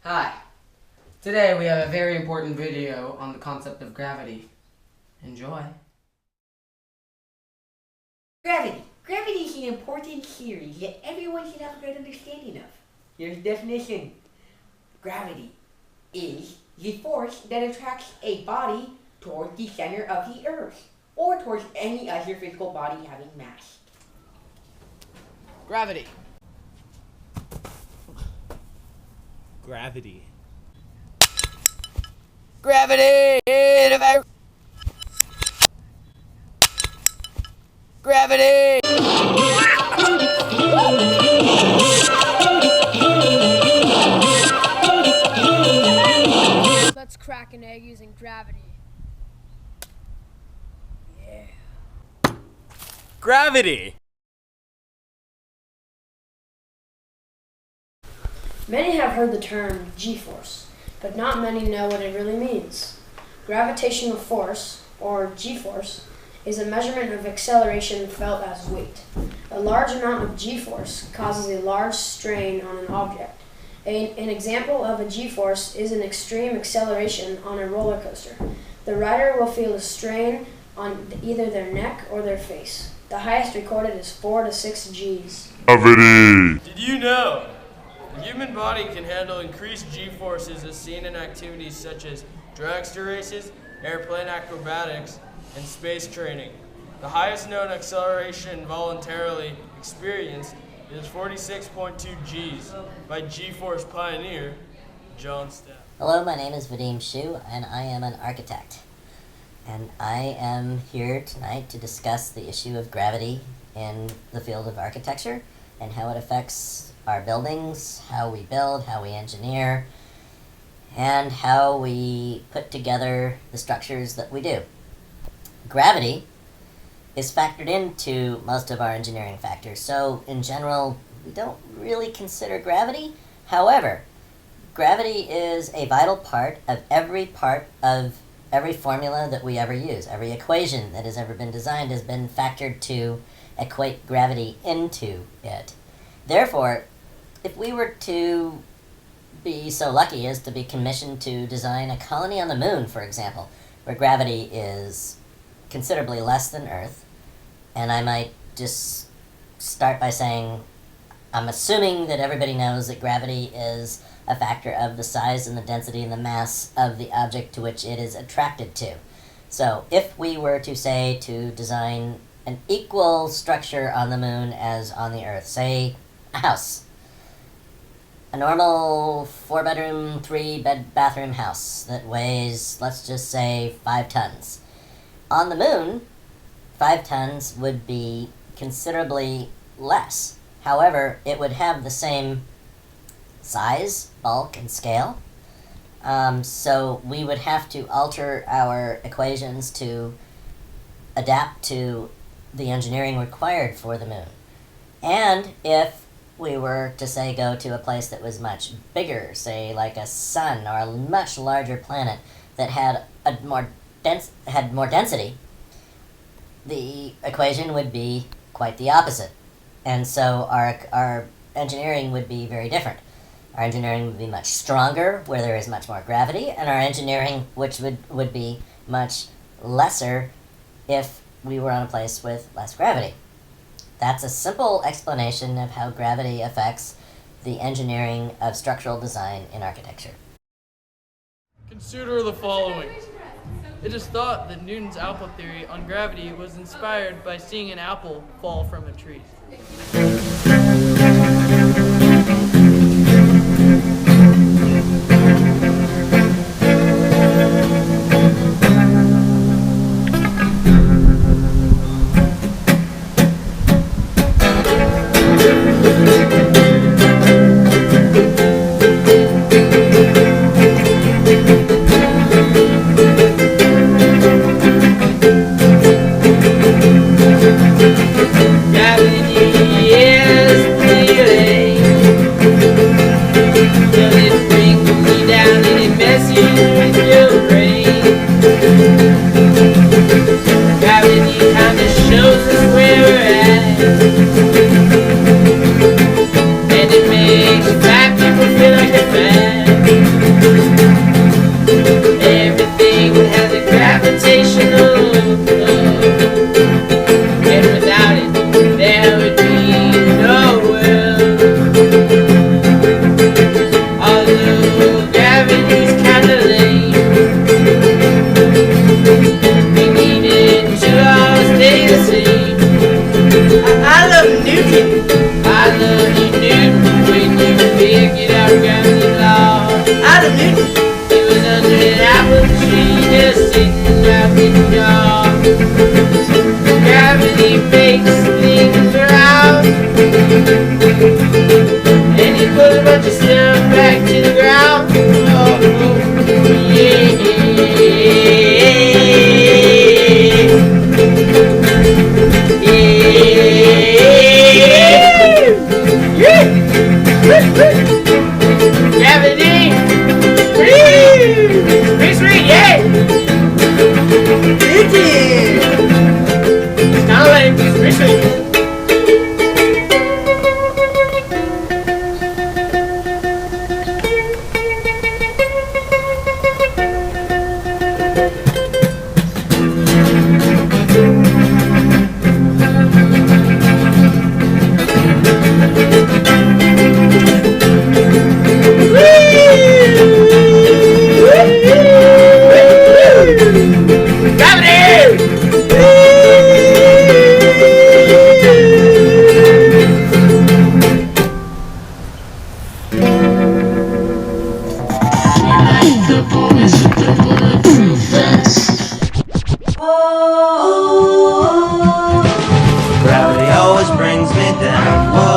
Hi. Today we have a very important video on the concept of gravity. Enjoy. Gravity. Gravity is an important theory that everyone should have a good understanding of. Here's the definition. Gravity is the force that attracts a body towards the center of the earth, or towards any other physical body having mass. Gravity. Gravity. Gravity! Gravity! Let's crack an egg using gravity. Gravity! Many have heard the term G-force, but not many know what it really means. Gravitational force, or G-force, is a measurement of acceleration felt as weight. A large amount of G-force causes a large strain on an object. An example of a G-force is an extreme acceleration on a roller coaster. The rider will feel a strain on either their neck or their face. The highest recorded is 4 to 6 Gs. Gravity. Did you know the human body can handle increased G-forces as seen in activities such as dragster races, airplane acrobatics, and space training? The highest known acceleration voluntarily experienced is 46.2 Gs by G-force pioneer John Stepp. Hello, my name is Vadim Shu, and I am an architect. And I am here tonight to discuss the issue of gravity in the field of architecture and how it affects our buildings, how we build, how we engineer, and how we put together the structures that we do. Gravity is factored into most of our engineering factors, so in general, we don't really consider gravity. However, gravity is a vital part of every formula that we ever use. Every equation that has ever been designed has been factored to equate gravity into it. Therefore, if we were to be so lucky as to be commissioned to design a colony on the moon, for example, where gravity is considerably less than Earth, and I might just start by saying, I'm assuming that everybody knows that gravity is a factor of the size and the density and the mass of the object to which it is attracted to. So if we were to say to design an equal structure on the moon as on the Earth, say a house, a normal 4-bedroom, 3-bathroom house that weighs, let's just say, 5 tons. On the moon, 5 tons would be considerably less. However, it would have the same size, bulk, and scale. So we would have to alter our equations to adapt to the engineering required for the moon. And if we were to, say, go to a place that was much bigger, say like a sun or a much larger planet that had more density, the equation would be quite the opposite. And so our engineering would be very different. Our engineering would be much stronger, where there is much more gravity, and our engineering, which would be much lesser if we were on a place with less gravity. That's a simple explanation of how gravity affects the engineering of structural design in architecture. Consider the following. It is thought that Newton's apple theory on gravity was inspired by seeing an apple fall from a tree. Gravity kinda shows us where we're at. I love Newton. I love you, Newton, when you figured out gravity law. I love Newton. He was under an apple tree, just sitting out in the yard. Gravity makes things round, and he put a bunch of stuff back to the ground. Oh, yeah. Gravity! Pretty sweet, yeah! It's kind of like pretty sweet. Gravity always brings me down. Whoa.